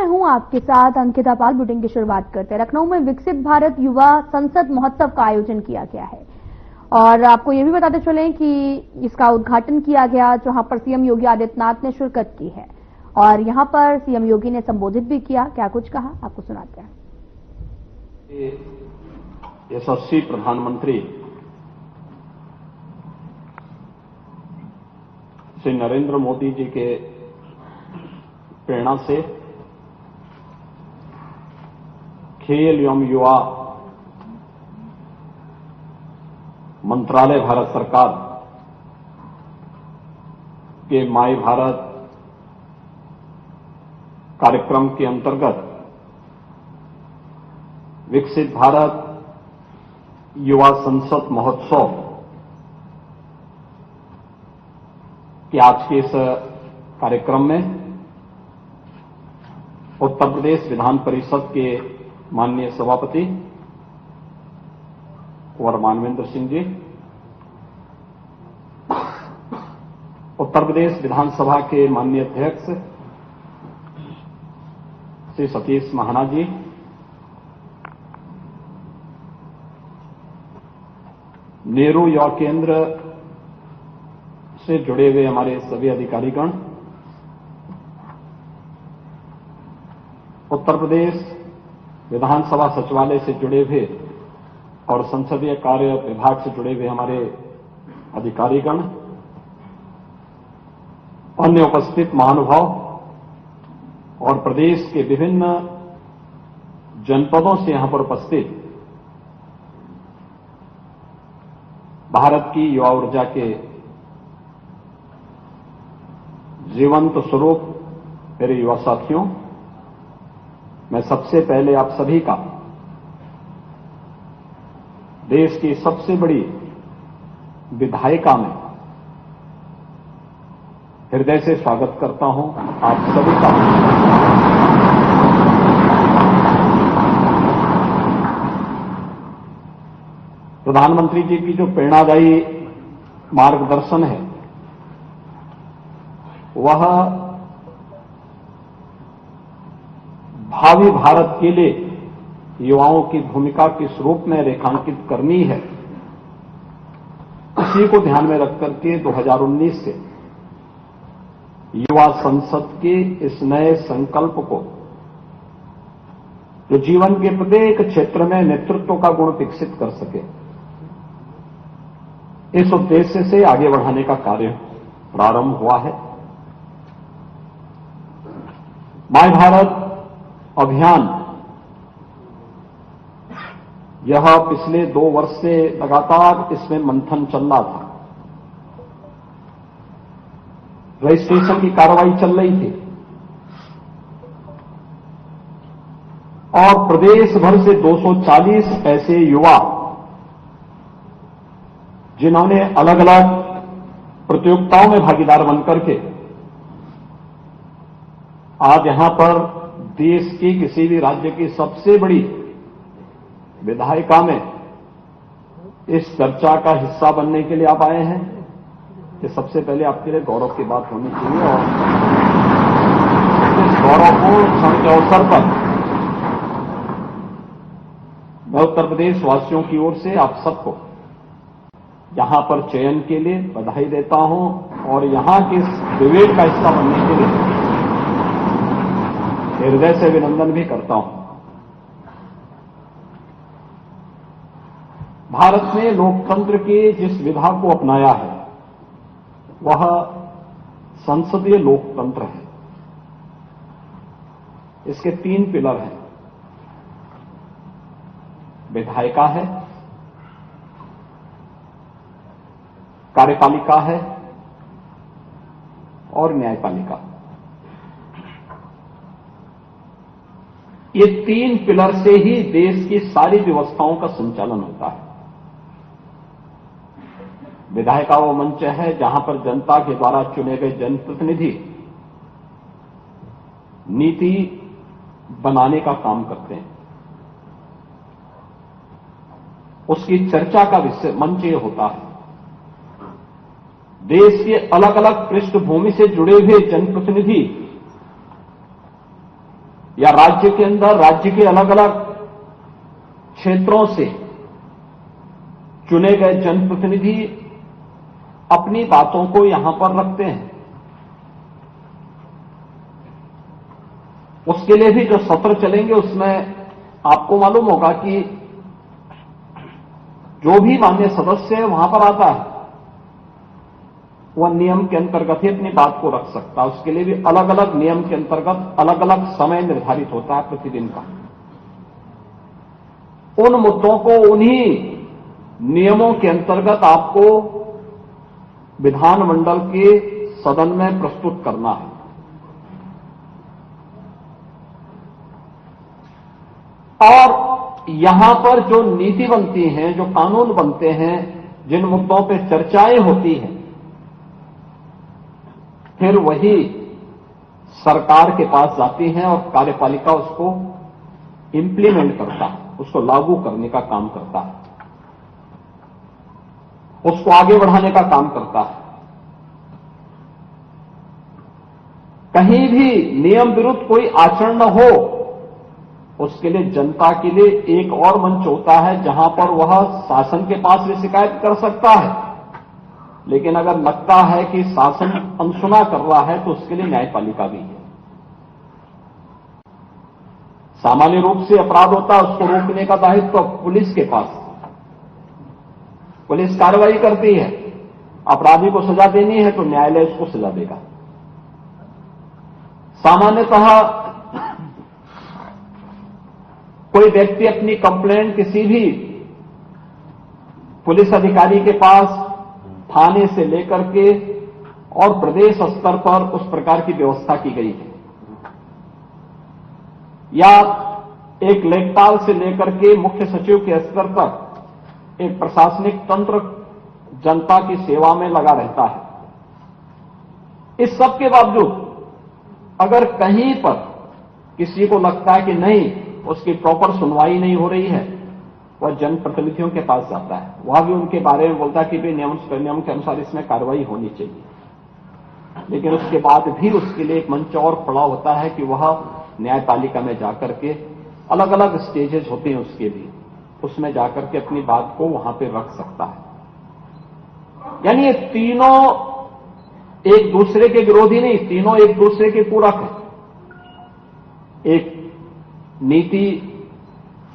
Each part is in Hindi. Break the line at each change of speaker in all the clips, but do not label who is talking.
हूं आपके साथ अंकिता पाल। बुलेटिन की शुरुआत करते हैं। लखनऊ में विकसित भारत युवा संसद महोत्सव का आयोजन किया गया है और आपको यह भी बताते चलें कि इसका उद्घाटन किया गया, जहां पर सीएम योगी आदित्यनाथ ने शिरकत की है और यहां पर सीएम योगी ने संबोधित भी किया। क्या कुछ कहा, आपको सुनाते हैं।
यशस्वी प्रधानमंत्री श्री नरेंद्र मोदी जी के प्रेरणा से खेल एवं युवा मंत्रालय भारत सरकार के माय भारत कार्यक्रम के अंतर्गत विकसित भारत युवा संसद महोत्सव के आज के इस कार्यक्रम में उत्तर प्रदेश विधान परिषद के माननीय सभापति कुंवर मानवेंद्र सिंह जी, उत्तर प्रदेश विधानसभा के माननीय अध्यक्ष श्री सतीश महाना जी, नेहरू युवा केंद्र से जुड़े हुए हमारे सभी अधिकारीगण, उत्तर प्रदेश विधानसभा सचिवालय से जुड़े हुए और संसदीय कार्य विभाग से जुड़े हुए हमारे अधिकारीगण, अन्य उपस्थित महानुभाव और प्रदेश के विभिन्न जनपदों से यहां पर उपस्थित भारत की युवा ऊर्जा के जीवंत स्वरूप मेरे युवा साथियों, मैं सबसे पहले आप सभी का देश की सबसे बड़ी विधायिका में हृदय से स्वागत करता हूं। आप सभी का प्रधानमंत्री जी की जो प्रेरणादायी मार्गदर्शन है वह भावी भारत के लिए युवाओं की भूमिका किस रूप में रेखांकित करनी है, इसी को ध्यान में रखकर के 2019 से युवा संसद के इस नए संकल्प को, जो जीवन के प्रत्येक क्षेत्र में नेतृत्व का गुण विकसित कर सके, इस उद्देश्य से आगे बढ़ाने का कार्य प्रारंभ हुआ है। माय भारत अभियान यह पिछले 2 वर्ष से लगातार इसमें मंथन चल रहा था। रजिस्ट्रेशन की कार्रवाई चल रही थी और प्रदेश भर से 240 ऐसे युवा जिन्होंने अलग अलग प्रतियोगिताओं में भागीदार बनकर के आज यहां पर देश की किसी भी राज्य की सबसे बड़ी विधायिका में इस चर्चा का हिस्सा बनने के लिए आप आए हैं, ये सबसे पहले आपके लिए गौरव की बात होनी चाहिए। और इस गौरवपूर्ण क्षण के अवसर पर मैं उत्तर प्रदेश वासियों की ओर से आप सबको यहां पर चयन के लिए बधाई देता हूं और यहां के इस डिबेट का हिस्सा बनने के लिए हृदय से अभिनंदन भी करता हूं। भारत ने लोकतंत्र की जिस विधा को अपनाया है वह संसदीय लोकतंत्र है। इसके 3 पिलर हैं, विधायिका है, कार्यपालिका है और न्यायपालिका। ये 3 पिलर से ही देश की सारी व्यवस्थाओं का संचालन होता है। विधायिका वो मंच है जहां पर जनता के द्वारा चुने गए जनप्रतिनिधि नीति बनाने का काम करते हैं। उसकी चर्चा का विषय मंच ये होता है। देश के अलग अलग पृष्ठभूमि से जुड़े हुए जनप्रतिनिधि या राज्य के अंदर राज्य के अलग अलग क्षेत्रों से चुने गए जनप्रतिनिधि अपनी बातों को यहां पर रखते हैं। उसके लिए भी जो सत्र चलेंगे उसमें आपको मालूम होगा कि जो भी माननीय सदस्य है वहां पर आता है वह नियम के अंतर्गत ही अपनी बात को रख सकता है। उसके लिए भी अलग अलग नियम के अंतर्गत अलग अलग समय निर्धारित होता है प्रतिदिन का। उन मुद्दों को उन्हीं नियमों के अंतर्गत आपको विधानमंडल के सदन में प्रस्तुत करना है। और यहां पर जो नीति बनती है, जो कानून बनते हैं, जिन मुद्दों पर चर्चाएं होती हैं, फिर वही सरकार के पास जाती हैं और कार्यपालिका उसको इंप्लीमेंट करता है, उसको लागू करने का काम करता है, उसको आगे बढ़ाने का काम करता है। कहीं भी नियम विरुद्ध कोई आचरण न हो, उसके लिए जनता के लिए एक और मंच होता है जहां पर वह शासन के पास भी शिकायत कर सकता है। लेकिन अगर लगता है कि शासन अनसुना कर रहा है तो उसके लिए न्यायपालिका भी है। सामान्य रूप से अपराध होता है, उसको रोकने का दायित्व तो पुलिस के पास, पुलिस कार्रवाई करती है। अपराधी को सजा देनी है तो न्यायालय उसको सजा देगा। सामान्यतः कोई व्यक्ति अपनी कंप्लेंट किसी भी पुलिस अधिकारी के पास थाने से लेकर के और प्रदेश स्तर पर उस प्रकार की व्यवस्था की गई है, या एक लेखपाल से लेकर के मुख्य सचिव के स्तर पर एक प्रशासनिक तंत्र जनता की सेवा में लगा रहता है। इस सब के बावजूद अगर कहीं पर किसी को लगता है कि नहीं, उसकी प्रॉपर सुनवाई नहीं हो रही है, वह जनप्रतिनिधियों के पास जाता है। वह भी उनके बारे में बोलता है कि भाई नियम के अनुसार इसमें कार्रवाई होनी चाहिए। लेकिन उसके बाद भी उसके लिए एक मंच और खड़ा होता है कि वह न्यायपालिका में जाकर के अलग अलग स्टेजेस होते हैं उसके भी, उसमें जाकर के अपनी बात को वहां पे रख सकता है। यानी ये तीनों एक दूसरे के विरोधी नहीं, तीनों एक दूसरे के पूरक हैं। एक नीति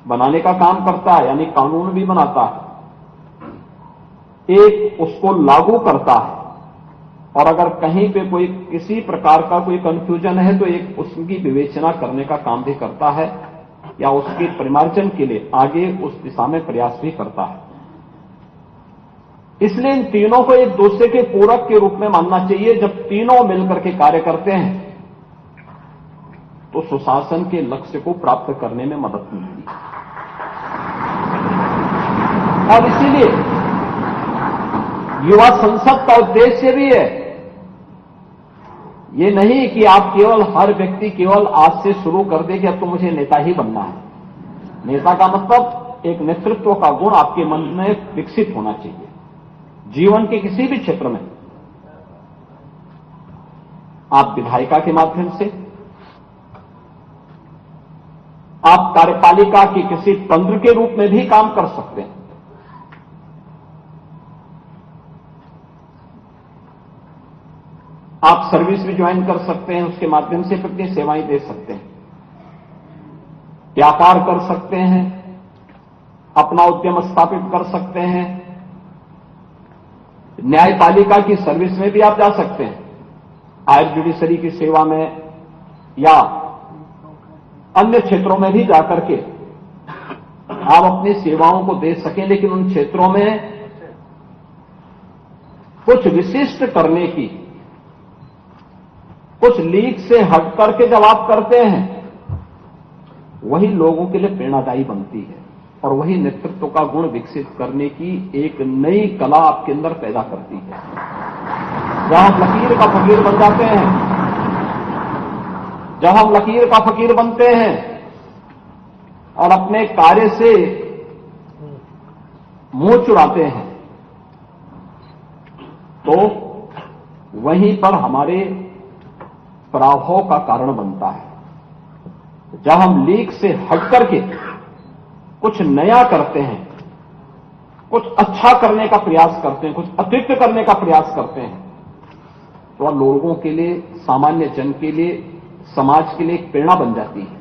बनाने का काम करता है, यानी कानून भी बनाता है, एक उसको लागू करता है, और अगर कहीं पे कोई किसी प्रकार का कोई कंफ्यूजन है तो एक उसकी विवेचना करने का काम भी करता है, या उसके परिमार्जन के लिए आगे उस दिशा में प्रयास भी करता है। इसलिए इन तीनों को एक दूसरे के पूरक के रूप में मानना चाहिए। जब तीनों मिलकर के कार्य करते हैं तो सुशासन के लक्ष्य को प्राप्त करने में मदद मिलती है। और इसीलिए युवा संसद का उद्देश्य भी है ये नहीं कि आप केवल हर व्यक्ति केवल आज से शुरू कर दे कि अब तो मुझे नेता ही बनना है। नेता का मतलब एक नेतृत्व का गुण आपके मन में विकसित होना चाहिए। जीवन के किसी भी क्षेत्र में आप विधायिका के माध्यम से, आप कार्यपालिका की किसी तंत्र के रूप में भी काम कर सकते हैं। आप सर्विस भी ज्वाइन कर सकते हैं, उसके माध्यम से अपनी सेवाएं दे सकते हैं, व्यापार कर सकते हैं, अपना उद्यम स्थापित कर सकते हैं, न्यायपालिका की सर्विस में भी आप जा सकते हैं, हायर जुडिशरी की सेवा में या अन्य क्षेत्रों में भी जाकर के आप अपनी सेवाओं को दे सकें। लेकिन उन क्षेत्रों में कुछ विशिष्ट करने की, कुछ लीक से हट करके जब आप करते हैं वही लोगों के लिए प्रेरणादायी बनती है और वही नेतृत्व का गुण विकसित करने की एक नई कला आपके अंदर पैदा करती है। जहां हम लकीर का फकीर बन जाते हैं, जब हम लकीर का फकीर बनते हैं और अपने कार्य से मुंह चुराते हैं तो वहीं पर हमारे पराभव का कारण बनता है। जब हम लीक से हट करके कुछ नया करते हैं, कुछ अच्छा करने का प्रयास करते हैं, कुछ अतिरिक्त करने का प्रयास करते हैं, तो वह लोगों के लिए, सामान्य जन के लिए, समाज के लिए एक प्रेरणा बन जाती है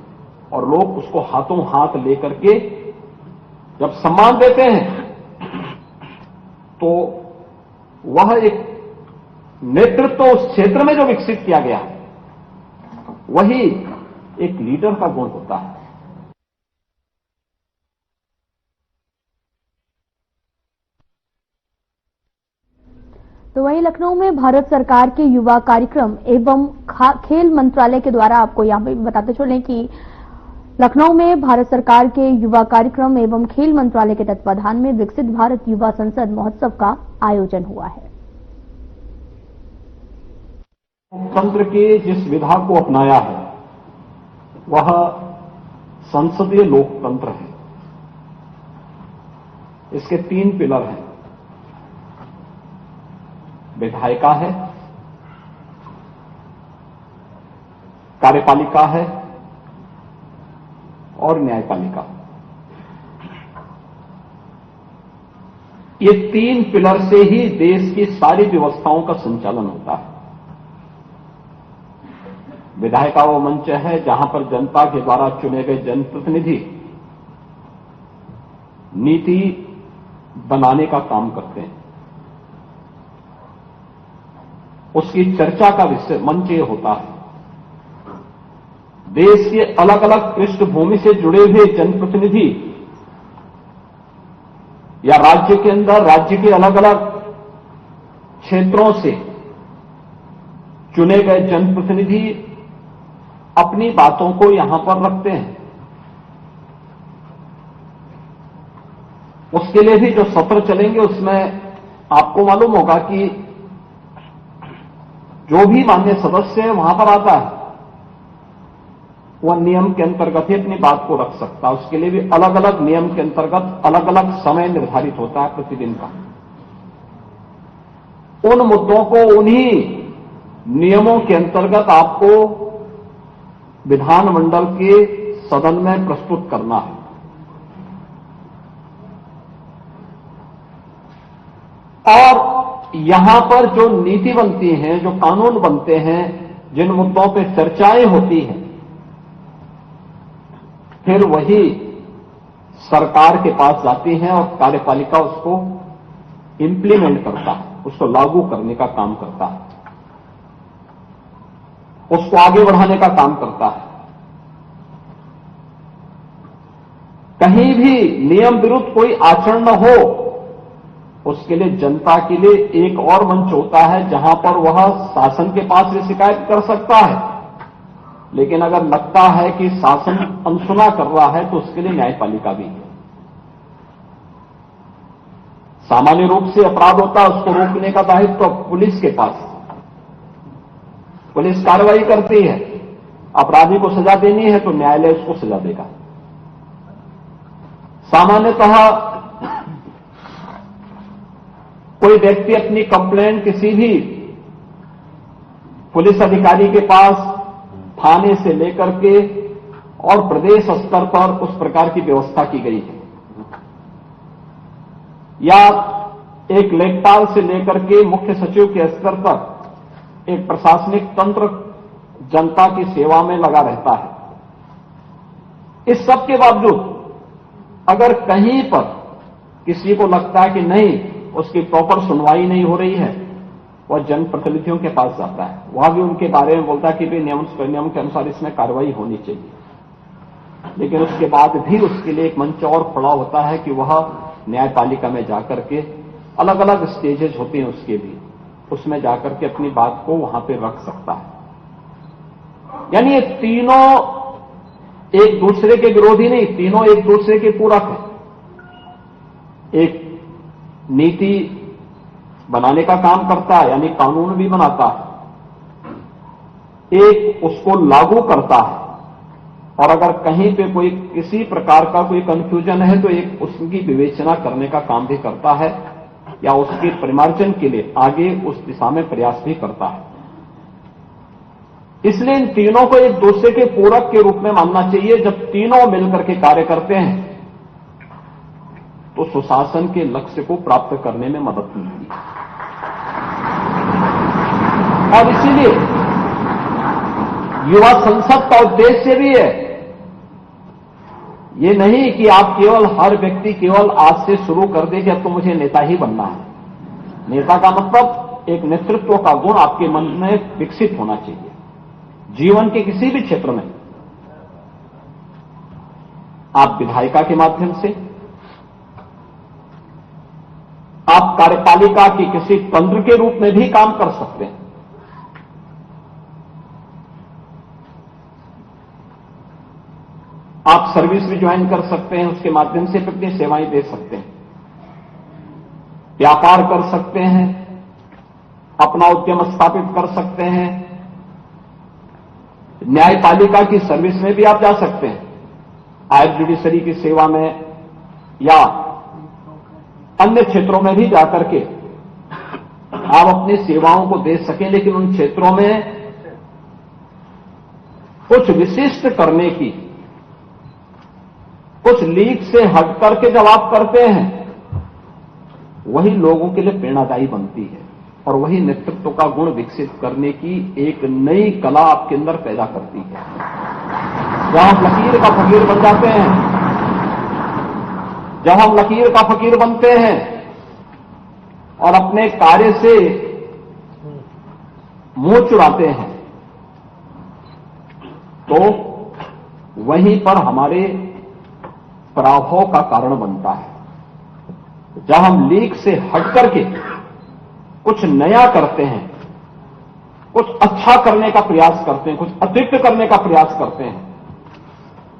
और लोग उसको हाथों हाथ लेकर के जब सम्मान देते हैं तो वह एक नेतृत्व उस क्षेत्र में जो विकसित किया गया वही एक लीडर का गुण होता है।
तो वहीं लखनऊ में भारत सरकार के युवा कार्यक्रम एवं खेल मंत्रालय के द्वारा, आपको यहां पे बताते चलें कि लखनऊ में भारत सरकार के युवा कार्यक्रम एवं खेल मंत्रालय के तत्वाधान में विकसित भारत युवा संसद महोत्सव का आयोजन हुआ है।
लोकतंत्र के जिस विधा को अपनाया है वह संसदीय लोकतंत्र है। इसके 3 पिलर हैं। विधायिका है, कार्यपालिका है और न्यायपालिका। ये 3 पिलर से ही देश की सारी व्यवस्थाओं का संचालन होता है। विधायिका वो मंच है जहां पर जनता के द्वारा चुने गए जनप्रतिनिधि नीति बनाने का काम करते हैं। उसकी चर्चा का विषय मंच ये होता है। देश के अलग अलग पृष्ठभूमि से जुड़े हुए जनप्रतिनिधि या राज्य के अंदर राज्य के अलग अलग क्षेत्रों से चुने गए जनप्रतिनिधि अपनी बातों को यहां पर रखते हैं। उसके लिए भी जो सत्र चलेंगे उसमें आपको मालूम होगा कि जो भी माननीय सदस्य है वहां पर आता है वह नियम के अंतर्गत ही अपनी बात को रख सकता है। उसके लिए भी अलग अलग नियम के अंतर्गत अलग अलग समय निर्धारित होता है प्रतिदिन का। उन मुद्दों को उन्हीं नियमों के अंतर्गत आपको विधानमंडल के सदन में प्रस्तुत करना है। और यहां पर जो नीति बनती है, जो कानून बनते हैं, जिन मुद्दों पर चर्चाएं होती हैं, फिर वही सरकार के पास जाती हैं और कार्यपालिका उसको इंप्लीमेंट करता है, उसको लागू करने का काम करता है, उसको आगे बढ़ाने का काम करता है। कहीं भी नियम विरुद्ध कोई आचरण न हो, उसके लिए जनता के लिए एक और मंच होता है जहां पर वह शासन के पास भी शिकायत कर सकता है। लेकिन अगर लगता है कि शासन अनसुना कर रहा है तो उसके लिए न्यायपालिका भी है। सामान्य रूप से अपराध होता है, उसको रोकने का दायित्व तो पुलिस के पास। पुलिस कार्रवाई करती है, अपराधी को सजा देनी है तो न्यायालय उसको सजा देगा। सामान्यतः कोई व्यक्ति अपनी कंप्लेंट किसी भी पुलिस अधिकारी के पास, थाने से लेकर के और प्रदेश स्तर पर उस प्रकार की व्यवस्था की गई है, या एक लेखपाल से लेकर के मुख्य सचिव के स्तर तक एक प्रशासनिक तंत्र जनता की सेवा में लगा रहता है। इस सब के बावजूद अगर कहीं पर किसी को लगता है कि नहीं, उसकी प्रॉपर सुनवाई नहीं हो रही है, वह जनप्रतिनिधियों के पास जाता है। वह भी उनके बारे में बोलता है कि भाई नियम के अनुसार इसमें कार्रवाई होनी चाहिए। लेकिन उसके बाद भी उसके लिए एक मंच और खड़ा होता है कि वह न्यायपालिका में जाकर के, अलग अलग स्टेजेज होते हैं उसके भी, उसमें जाकर के अपनी बात को वहां पे रख सकता है। यानी ये तीनों एक दूसरे के विरोधी नहीं, तीनों एक दूसरे के पूरक है। एक नीति बनाने का काम करता है, यानी कानून भी बनाता है, एक उसको लागू करता है, और अगर कहीं पे कोई किसी प्रकार का कोई कंफ्यूजन है तो एक उसकी विवेचना करने का काम भी करता है, या उसके परिमार्जन के लिए आगे उस दिशा में प्रयास भी करता है। इसलिए इन तीनों को एक दूसरे के पूरक के रूप में मानना चाहिए। जब तीनों मिलकर के कार्य करते हैं तो सुशासन के लक्ष्य को प्राप्त करने में मदद मिलती है। और इसीलिए युवा संसद का उद्देश्य भी है ये नहीं कि आप केवल हर व्यक्ति केवल आज से शुरू कर दे कि अब तो मुझे नेता ही बनना है। नेता का मतलब एक नेतृत्व का गुण आपके मन में विकसित होना चाहिए। जीवन के किसी भी क्षेत्र में आप विधायिका के माध्यम से, आप कार्यपालिका की किसी तंत्र के रूप में भी काम कर सकते हैं। आप सर्विस में ज्वाइन कर सकते हैं, उसके माध्यम से अपनी सेवाएं दे सकते हैं, व्यापार कर सकते हैं, अपना उद्यम स्थापित कर सकते हैं, न्यायपालिका की सर्विस में भी आप जा सकते हैं, हायर जुडिशरी की सेवा में या अन्य क्षेत्रों में भी जाकर के आप अपनी सेवाओं को दे सकें। लेकिन उन क्षेत्रों में कुछ विशिष्ट करने की, कुछ लीक से हट करके जब आप करते हैं वही लोगों के लिए प्रेरणादायी बनती है और वही नेतृत्व का गुण विकसित करने की एक नई कला आपके अंदर पैदा करती है। जब हम लकीर का फकीर बन जाते हैं, जब हम लकीर का फकीर बनते हैं और अपने कार्य से मुंह चुराते हैं तो वहीं पर हमारे पराभव का कारण बनता है। जब हम लीक से हट करके कुछ नया करते हैं, कुछ अच्छा करने का प्रयास करते हैं, कुछ अतिरिक्त करने का प्रयास करते हैं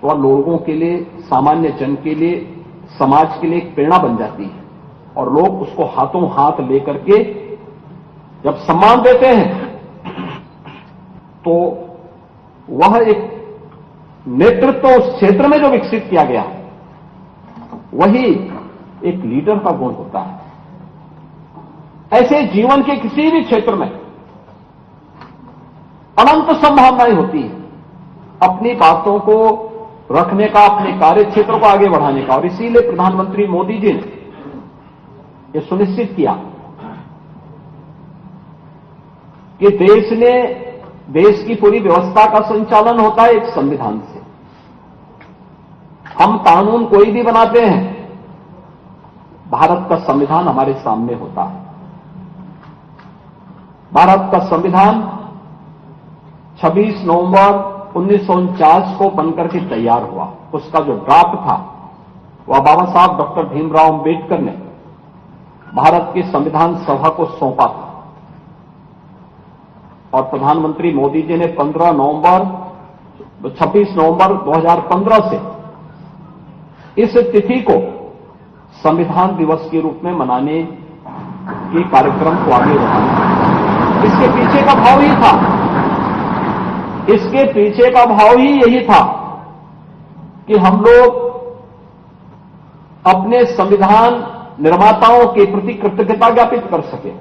तो वह लोगों के लिए, सामान्य जन के लिए, समाज के लिए एक प्रेरणा बन जाती है और लोग उसको हाथों हाथ लेकर के जब सम्मान देते हैं तो वह एक नेतृत्व उस क्षेत्र में जो विकसित किया गया है वही एक लीडर का गुण होता है। ऐसे जीवन के किसी भी क्षेत्र में अनंत संभावनाएं होती है अपनी बातों को रखने का, अपने कार्य क्षेत्र को आगे बढ़ाने का। और इसीलिए प्रधानमंत्री मोदी जी ने यह सुनिश्चित किया कि देश की पूरी व्यवस्था का संचालन होता है एक संविधान से। हम कानून कोई भी बनाते हैं, भारत का संविधान हमारे सामने होता है। भारत का संविधान 26 नवंबर 1949 को बनकर के तैयार हुआ। उसका जो ड्राफ्ट था वह बाबा साहब डॉक्टर भीमराव अंबेडकर ने भारत की संविधान सभा को सौंपा था और प्रधानमंत्री मोदी जी ने 26 नवंबर 2015 से इस तिथि को संविधान दिवस के रूप में मनाने के कार्यक्रम को आगे बढ़ाया। इसके पीछे का भाव ही था, इसके पीछे का भाव ही यही था कि हम लोग अपने संविधान निर्माताओं के प्रति कृतज्ञता ज्ञापित कर सके।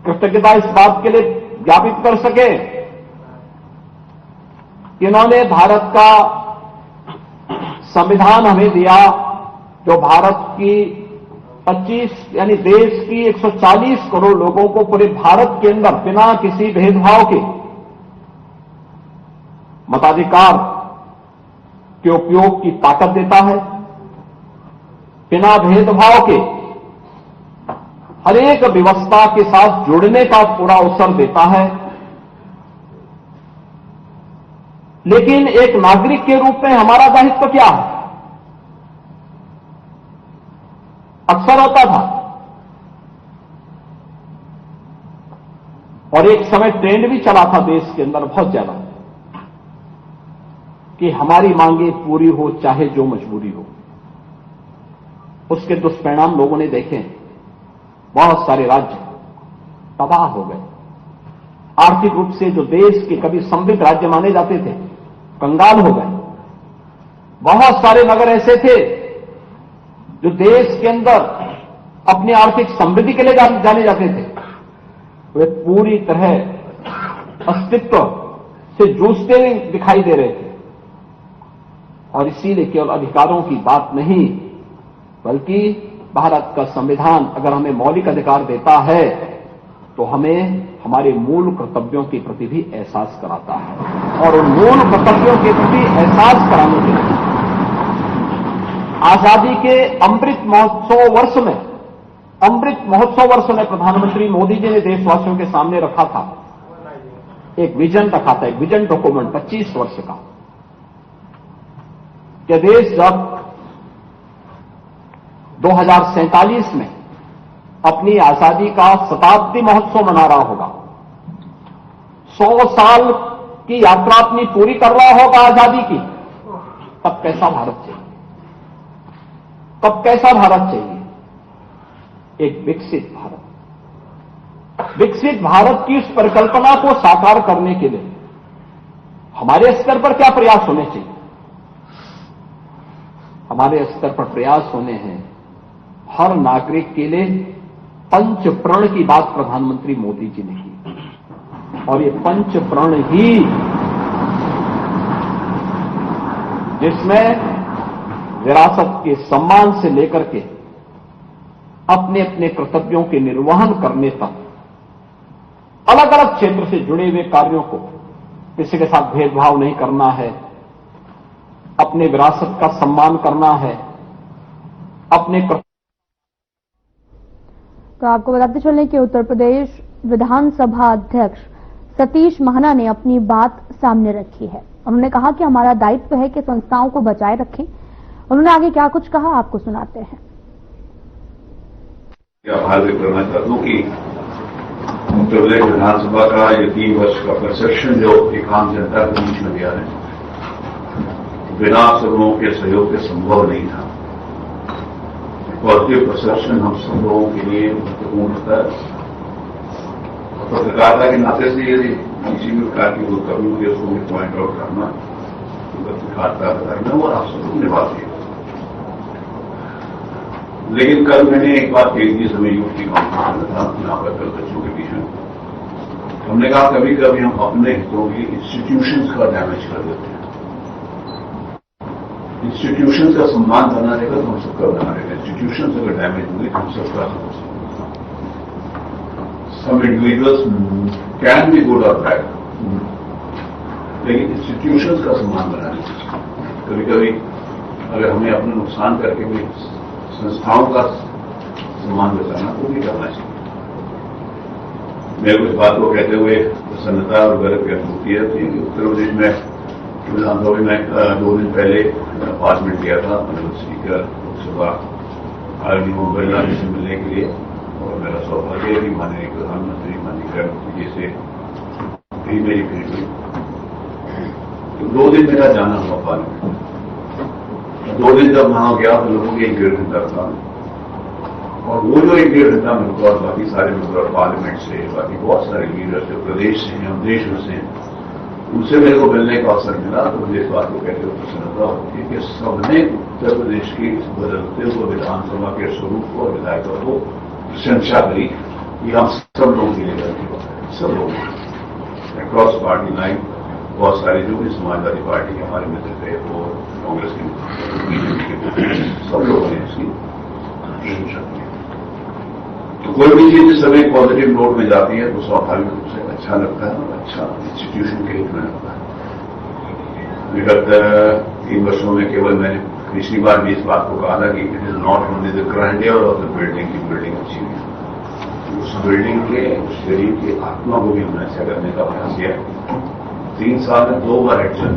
कृतज्ञता इस बात के लिए ज्ञापित कर सके कि इन्होंने भारत का संविधान हमें दिया जो भारत की 25 यानी देश की 140 करोड़ लोगों को पूरे भारत के अंदर बिना किसी भेदभाव के मताधिकार के उपयोग की ताकत देता है, बिना भेदभाव के हर एक व्यवस्था के साथ जुड़ने का पूरा अवसर देता है। लेकिन एक नागरिक के रूप में हमारा दायित्व क्या है? अक्सर होता था और एक समय ट्रेंड भी चला था देश के अंदर बहुत ज्यादा कि हमारी मांगे पूरी हो चाहे जो मजबूरी हो। उसके दुष्परिणाम लोगों ने देखे। बहुत सारे राज्य तबाह हो गए। आर्थिक रूप से जो देश के कभी समृद्ध राज्य माने जाते थे कंगाल हो गए। बहुत सारे नगर ऐसे थे जो देश के अंदर अपनी आर्थिक समृद्धि के लिए जाने जाते थे, वे पूरी तरह अस्तित्व से जूझते हुए दिखाई दे रहे थे। और इसीलिए केवल अधिकारों की बात नहीं, बल्कि भारत का संविधान अगर हमें मौलिक अधिकार देता है तो हमें हमारे मूल कर्तव्यों के प्रति भी एहसास कराता है। और उन मूल कर्तव्यों के प्रति एहसास कराने के लिए आजादी के अमृत महोत्सव वर्ष में प्रधानमंत्री मोदी जी ने देशवासियों के सामने रखा था, एक विजन रखा था, एक विजन डॉक्यूमेंट 25 वर्ष का, कि देश जब 2047 में अपनी आजादी का शताब्दी महोत्सव मना रहा होगा, 100 साल की यात्रा अपनी पूरी कर रहा होगा आजादी की, तब कैसा भारत चाहिए? तब कैसा भारत चाहिए? एक विकसित भारत। विकसित भारत की इस परिकल्पना को साकार करने के लिए हमारे स्तर पर क्या प्रयास होने चाहिए? हमारे स्तर पर प्रयास होने हैं हर नागरिक के लिए पंच प्रण की बात प्रधानमंत्री मोदी जी ने की, और ये पंच प्रण ही जिसमें विरासत के सम्मान से लेकर के अपने अपने कर्तव्यों के निर्वहन करने तक अलग अलग क्षेत्र से जुड़े हुए कार्यों को, किसी के साथ भेदभाव नहीं करना है, अपने विरासत का सम्मान करना है, अपने
तो आपको बताते चलें कि उत्तर प्रदेश विधानसभा अध्यक्ष सतीश महाना ने अपनी बात सामने रखी है। उन्होंने कहा कि हमारा दायित्व है कि संस्थाओं को बचाए रखें। उन्होंने आगे क्या कुछ कहा, आपको सुनाते हैं।
आभार व्यक्त करना चाहता हूं कि उत्तर प्रदेश विधानसभा का ये 3 वर्ष का परसेप्शन जो एक आम जनता के बीच में गया है, बिना आप सब लोगों के सहयोग के संभव नहीं था। पॉजिटिव परसेप्शन हम सब लोगों के लिए महत्वपूर्ण होता है। पत्रकारिता के नाते से यदि किसी भी प्रकार की वो कमी हुई उसको भी पॉइंट आउट करना, पत्रकारिता करना और आप सब लोग निभाते हैं। लेकिन कल मैंने एक बात कही थी, समय यूथ की कॉन्फ्रेंस में था यहाँ पर कल बच्चों के बीच में, हमने कहा कभी कभी हम अपने हितों की इंस्टीट्यूशंस का डैमेज कर देते हैं। इंस्टीट्यूशंस का सम्मान करना रहेगा तो हम सबका बना रहेगा। इंस्टीट्यूशंस अगर डैमेज होंगे तो हम सबका some individuals can be good और बैड, लेकिन इंस्टीट्यूशंस का सम्मान बनाने चाहिए। कभी कभी अगर हमें अपना नुकसान करके भी संस्थाओं का सम्मान बचाना तो भी करना चाहिए। मेरे कुछ बात को कहते हुए प्रसन्नता और गर्व की अनुभूति है कि उत्तर प्रदेश में विधानसभा में 2 दिन पहले अपार्टमेंट लिया था स्पीकर लोकसभा आरडी ओम बिरला जी से मिलने के लिए, और मेरा सौभाग्य है कि माननीय प्रधानमंत्री माननीय गृहमंत्री जी से भी मेरी भेंट हुई। तो 2 दिन मेरा जाना हुआ पार्लियामेंट। 2 दिन जब वहां गया तो लोगों की 1.5 घंटा था, और वो जो 1.5 घंटा मेरे को और बाकी सारे मेंबर पार्लियामेंट से, बाकी बहुत सारे लीडर से, प्रदेश से हैं, देश में से, उनसे मेरे को मिलने का अवसर मिला। तो मुझे इस बात को कहते हुए प्रसन्नता होती है कि सबने उत्तर प्रदेश की बदलते हुए विधानसभा के स्वरूप को और विधायकों को प्रशंसा करी कि हम सब लोगों के लिए गलती बात है। सब लोग अक्रॉस पार्टी लाइन, बहुत सारे जो भी समाजवादी पार्टी के हमारे मित्र थे, वो कांग्रेस के, बीजेपी के, सब लोगों ने इसकी प्रशंसा की। तो कोई भी चीज जिस समय पॉजिटिव नोट में जाती है तो स्वाभाविक रूप से अच्छा लगता है और अच्छा इंस्टीट्यूशन के हित में होता है। विगत 3 वर्षों में केवल मैंने पिछली बार भी इस बात को कहा था कि it is not only the grandeur of the building की बिल्डिंग अच्छी हुई, उस बिल्डिंग के, उस शरीर की आत्मा को भी हमने अच्छा करने का प्रयास किया। 3 साल में 2 बार एडजस्ट